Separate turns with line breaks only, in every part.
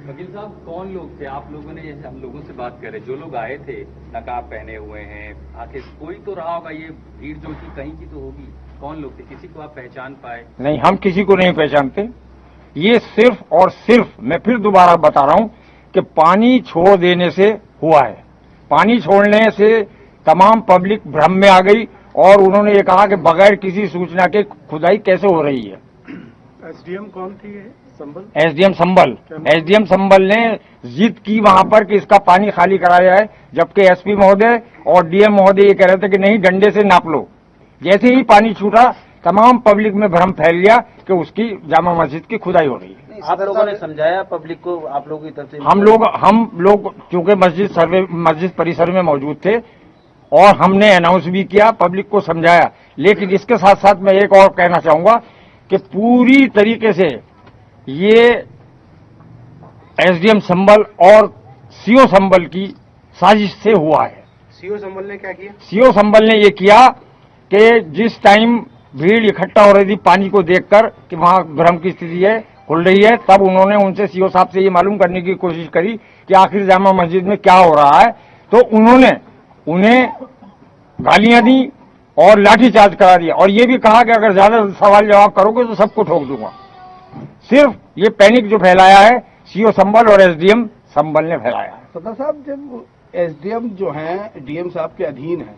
वकील साहब, कौन लोग थे? आप लोगों ने, जैसे हम लोगों से बात करें, जो लोग आए थे नकाब पहने हुए हैं, आखिर कोई तो रहा होगा, ये भीड़ जो थी कहीं की तो होगी। कौन लोग थे? किसी को आप पहचान पाए?
नहीं, हम किसी को नहीं पहचानते। ये सिर्फ और सिर्फ, मैं फिर दोबारा बता रहा हूं कि पानी छोड़ देने से हुआ है। पानी छोड़ने से तमाम पब्लिक भ्रम में आ गई और उन्होंने ये कहा कि बगैर किसी सूचना के खुदाई कैसे हो रही है।
एसडीएम कौन थी ये? संबल?
एसडीएम संबल। एसडीएम संबल ने जिद की वहां पर कि इसका पानी खाली कराया जाए, जबकि एसपी महोदय और डीएम महोदय ये कह रहे थे कि नहीं, डंडे से नाप लो। जैसे ही पानी छूटा, तमाम पब्लिक में भ्रम फैल गया कि उसकी जामा मस्जिद की खुदाई हो रही है।
आप लोगों ने समझाया पब्लिक को, आप लोगों की तरफ से?
हम लोग चूंकि मस्जिद परिसर में मौजूद थे और हमने अनाउंस भी किया, पब्लिक को समझाया। लेकिन इसके साथ साथ मैं एक और कहना चाहूंगा कि पूरी तरीके से ये एसडीएम संबल और सीओ संबल की साजिश से हुआ है।
सीओ संबल ने क्या किया?
सीओ संबल ने ये किया कि जिस टाइम भीड़ इकट्ठा हो रही थी पानी को देखकर कि वहां भ्रम की स्थिति है, खुल रही है, तब उन्होंने उनसे सीओ साहब से ये मालूम करने की कोशिश करी कि आखिर जामा मस्जिद में क्या हो रहा है। तो उन्होंने उन्हें गालियां दी और लाठीचार्ज करा दिया और ये भी कहा कि अगर ज्यादा सवाल जवाब करोगे तो सबको ठोक दूंगा। सिर्फ ये पैनिक जो फैलाया है सीओ संबल और एसडीएम संबल ने फैलाया है।
सदर साहब, जब एसडीएम जो हैं डीएम साहब के अधीन हैं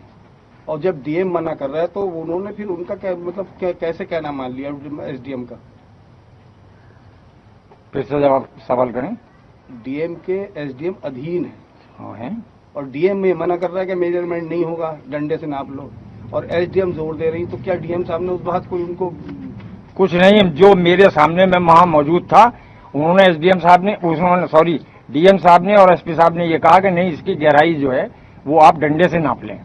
और जब डीएम मना कर रहा है तो उन्होंने फिर उनका क्या मतलब कैसे कहना मान लिया एसडीएम का?
फिर से जवाब सवाल करें।
डीएम के एसडीएम अधीन है।
हाँ है।
और डीएम में मना कर रहा है कि मेजरमेंट नहीं होगा, डंडे से नाप लो, और एसडीएम जोर दे रही, तो क्या डीएम साहब ने उस बात को उनको?
कुछ नहीं, जो मेरे सामने मैं वहां मौजूद था, उन्होंने एसडीएम साहब ने, डीएम साहब ने और एसपी साहब ने ये कहा कि नहीं, इसकी गहराई जो है वो आप डंडे से नाप लें।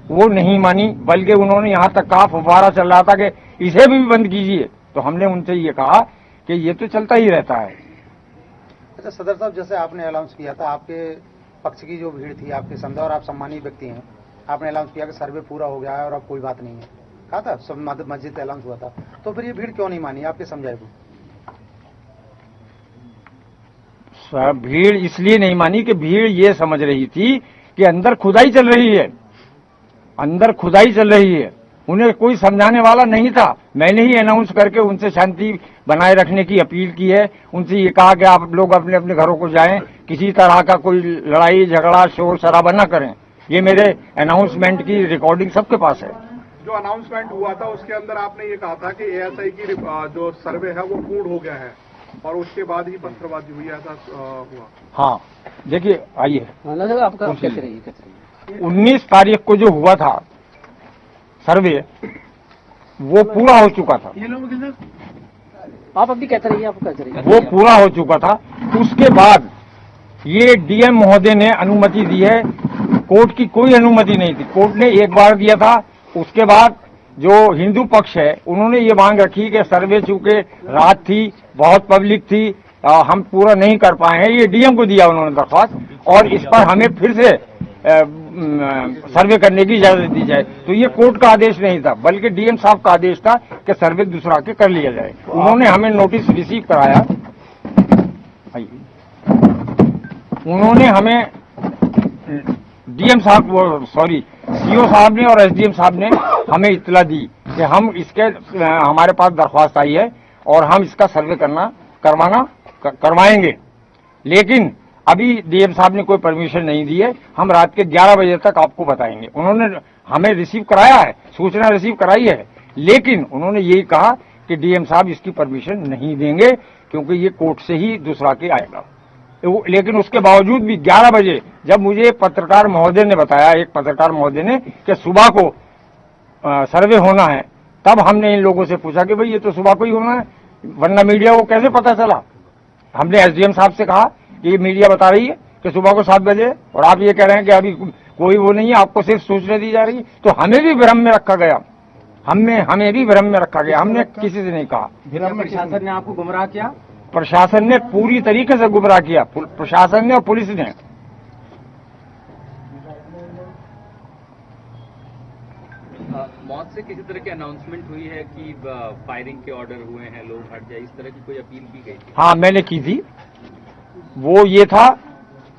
वो नहीं मानी, बल्कि उन्होंने यहां तक कहा, फुब्बारा चल रहा था कि इसे भी बंद कीजिए। तो हमने उनसे ये कहा कि ये तो चलता ही रहता है।
अच्छा सदर साहब, जैसे आपने अनाउंस किया था, आपके पक्ष की जो भीड़ थी आपके समझा, और आप सम्मानित व्यक्ति हैं, आपने अनाउंस किया कि सर्वे पूरा हो गया है और अब कोई बात नहीं है, कहा था, सब मस्जिद पे अनाउंस हुआ था, तो फिर ये भीड़ क्यों नहीं मानी? आपके समझाए को?
भीड़ इसलिए नहीं मानी कि भीड़ ये समझ रही थी कि अंदर खुदाई चल रही है, अंदर खुदाई चल रही है। उन्हें कोई समझाने वाला नहीं था। मैंने ही अनाउंस करके उनसे शांति बनाए रखने की अपील की है। उनसे ये कहा कि आप लोग अपने अपने घरों को जाएं, किसी तरह का कोई लड़ाई झगड़ा शोर शराबा न करें। ये मेरे अनाउंसमेंट की रिकॉर्डिंग सबके पास है।
जो अनाउंसमेंट हुआ था उसके अंदर आपने ये कहा था कि एएसआई की जो सर्वे है वो पूर्ण हो गया है और उसके बाद ही पत्थरबाजी हुई, ऐसा हुआ?
हाँ, देखिए, आइए,
आपका
19 तारीख को जो हुआ था सर्वे, वो पूरा हो चुका था।
आप अभी कहते रहिए, आप कहते रहिए।
वो पूरा हो चुका था। उसके बाद ये डीएम महोदय ने अनुमति दी है। कोर्ट की कोई अनुमति नहीं थी, कोर्ट ने एक बार दिया था। उसके बाद जो हिंदू पक्ष है उन्होंने ये मांग रखी कि सर्वे चूंकि रात थी, बहुत पब्लिक थी, हम पूरा नहीं कर पाए हैं, ये डीएम को दिया उन्होंने दरख्वास्त, और इस पर हमें फिर से सर्वे करने की इजाजत दी जाए। तो ये कोर्ट का आदेश नहीं था, बल्कि डीएम साहब का आदेश था कि सर्वे दूसरा के कर लिया जाए। उन्होंने हमें नोटिस रिसीव कराया, उन्होंने हमें डीएम साहब, सीओ साहब ने और एसडीएम साहब ने हमें इत्तला दी कि हम इसके, हमारे पास दरख्वास्त आई है और हम इसका सर्वे करवाएंगे। लेकिन अभी डीएम साहब ने कोई परमिशन नहीं दी है, हम रात के 11 बजे तक आपको बताएंगे। उन्होंने हमें रिसीव कराया है, सूचना रिसीव कराई है, लेकिन उन्होंने यही कहा कि डीएम साहब इसकी परमिशन नहीं देंगे क्योंकि ये कोर्ट से ही दूसरा के आएगा। लेकिन उसके बावजूद भी 11 बजे जब मुझे पत्रकार महोदय ने बताया, एक पत्रकार महोदय ने, कि सुबह को सर्वे होना है, तब हमने इन लोगों से पूछा कि भाई ये तो सुबह को ही होना है, वरना मीडिया को कैसे पता चला? हमने एसडीएम साहब से कहा कि ये मीडिया बता रही है कि सुबह को 7 बजे, और आप ये कह रहे हैं कि अभी कोई वो नहीं है, आपको सिर्फ सूचना दी जा रही है। तो हमें भी भ्रम में रखा गया, हमें भी भ्रम में रखा गया, हमने किसी से नहीं कहा।
प्रशासन ने आपको गुमराह किया?
प्रशासन ने पूरी तरीके से गुमराह किया, प्रशासन ने और पुलिस ने।
मौत से किसी तरह की अनाउंसमेंट हुई है कि फायरिंग के ऑर्डर हुए हैं, लोग हट जाए, इस तरह की कोई अपील की गई थी?
हाँ, मैंने की थी। वो ये था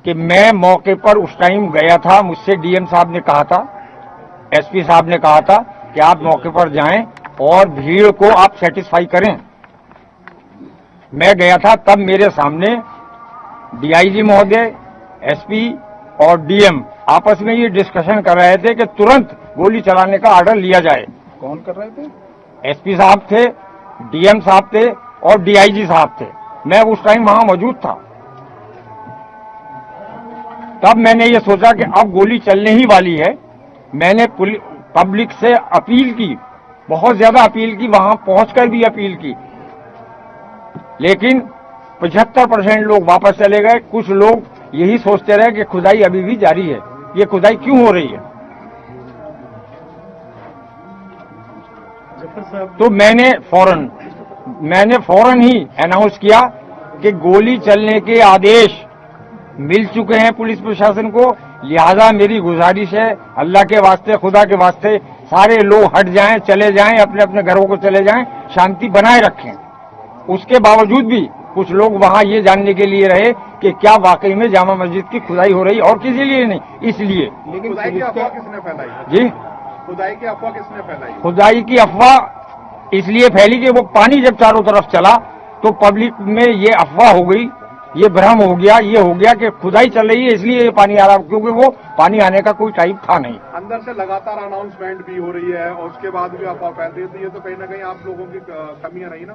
कि मैं मौके पर उस टाइम गया था, मुझसे डीएम साहब ने कहा था, एसपी साहब ने कहा था कि आप मौके पर जाएं और भीड़ को आप सेटिस्फाई करें। मैं गया था, तब मेरे सामने डीआईजी महोदय, एसपी और डीएम आपस में ये डिस्कशन कर रहे थे कि तुरंत गोली चलाने का ऑर्डर लिया जाए।
कौन कर रहे थे?
एसपी साहब थे, डीएम साहब थे और डीआईजी साहब थे। मैं उस टाइम वहां मौजूद था। तब मैंने ये सोचा कि अब गोली चलने ही वाली है। मैंने पब्लिक से अपील की, बहुत ज्यादा अपील की, वहां पहुंचकर भी अपील की, लेकिन 75% लोग वापस चले गए। कुछ लोग यही सोचते रहे कि खुदाई अभी भी जारी है। ये खुदाई क्यों हो रही है? तो मैंने फौरन ही अनाउंस किया कि गोली चलने के आदेश मिल चुके हैं पुलिस प्रशासन को, लिहाजा मेरी गुजारिश है, अल्लाह के वास्ते, खुदा के वास्ते, सारे लोग हट जाएं, चले जाएं, अपने अपने घरों को चले जाएं, शांति बनाए रखें। उसके बावजूद भी कुछ लोग वहां ये जानने के लिए रहे कि क्या वाकई में जामा मस्जिद की खुदाई हो रही, और किसी लिए नहीं, इसलिए।
लेकिन खुदाई की अफवाह किसने फैलाई?
जी,
खुदाई की अफवाह किसने फैलाई?
खुदाई की अफवाह इसलिए फैली कि वो पानी जब चारों तरफ चला तो पब्लिक में ये अफवाह हो गई, ये भ्रम हो गया, ये हो गया कि खुदाई चल रही है इसलिए ये पानी आ रहा, क्योंकि वो पानी आने का कोई टाइम था नहीं।
अंदर से लगातार अनाउंसमेंट भी हो रही है और उसके बाद भी अफवाह फैल रही है, तो ये तो कहीं ना कहीं आप लोगों की कमियां रही ना?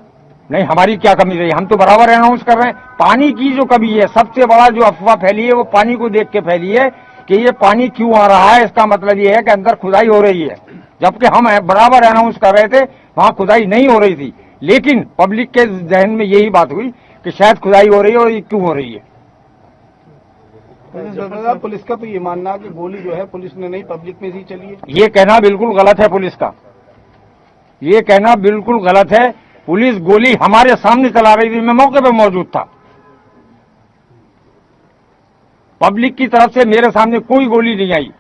नहीं, हमारी क्या कमी रही? हम तो बराबर अनाउंस कर रहे हैं। पानी की जो कमी है, सबसे बड़ा जो अफवाह फैली है वो पानी को देख के फैली है कि ये पानी क्यों आ रहा है। इसका मतलब ये है कि अंदर खुदाई हो रही है, जबकि हम बराबर अनाउंस कर रहे थे वहां खुदाई नहीं हो रही थी। लेकिन पब्लिक के जहन में यही बात हुई कि शायद खुदाई हो रही है, और ये क्यों हो रही है।
पुलिस का तो ये मानना है कि गोली जो है पुलिस ने नहीं, पब्लिक में ही चली है।
ये कहना बिल्कुल गलत है पुलिस का, ये कहना बिल्कुल गलत है। पुलिस गोली हमारे सामने चला रही थी, मैं मौके पर मौजूद था। पब्लिक की तरफ से मेरे सामने कोई गोली नहीं आई,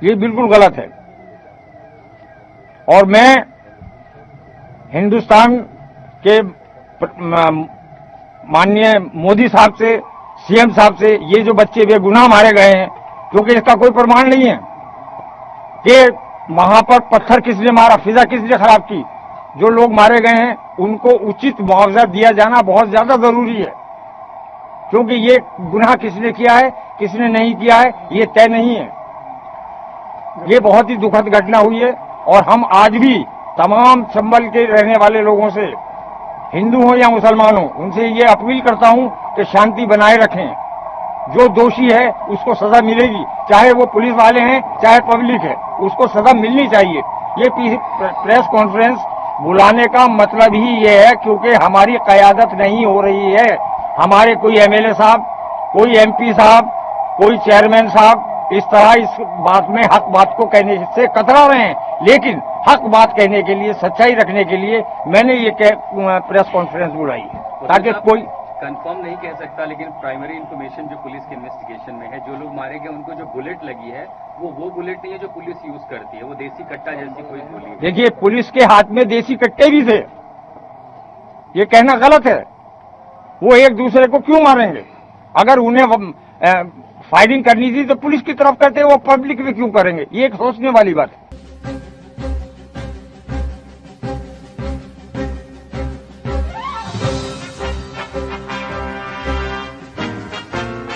ये बिल्कुल गलत है। और मैं हिंदुस्तान के माननीय मोदी साहब से, सीएम साहब से, ये जो बच्चे बेगुनाह मारे गए हैं, क्योंकि इसका कोई प्रमाण नहीं है कि वहां पर पत्थर किसने मारा, फिजा किसने खराब की, जो लोग मारे गए हैं उनको उचित मुआवजा दिया जाना बहुत ज्यादा जरूरी है, क्योंकि ये गुनाह किसने किया है, किसने नहीं किया है, ये तय नहीं है। ये बहुत ही दुखद घटना हुई है, और हम आज भी तमाम चंबल के रहने वाले लोगों से, हिंदू हो या मुसलमान हो, उनसे ये अपील करता हूं कि शांति बनाए रखें। जो दोषी है उसको सजा मिलेगी, चाहे वो पुलिस वाले हैं चाहे पब्लिक है, उसको सजा मिलनी चाहिए। ये प्रेस कॉन्फ्रेंस बुलाने का मतलब ही ये है क्योंकि हमारी क़यादत नहीं हो रही है। हमारे कोई एमएलए साहब, कोई एमपी साहब, कोई चेयरमैन साहब इस तरह इस बात में हक बात को कहने से कतरा रहे हैं, लेकिन हक बात कहने के लिए, सच्चाई रखने के लिए मैंने ये प्रेस कॉन्फ्रेंस बुलाई है, ताकि कोई
कंफर्म नहीं कह सकता, लेकिन प्राइमरी इंफॉर्मेशन जो पुलिस के इन्वेस्टिगेशन में है, जो लोग मारे गए उनको जो बुलेट लगी है वो बुलेट नहीं है जो पुलिस यूज करती है, वो देसी कट्टा जैसी कोई गोली है।
देखिए, पुलिस के हाथ में देसी कट्टे भी थे, ये कहना गलत है। वो एक दूसरे को क्यों मारेंगे? अगर उन्हें फायरिंग करनी थी तो पुलिस की तरफ करते, वो पब्लिक में क्यों करेंगे? ये एक सोचने वाली बात है।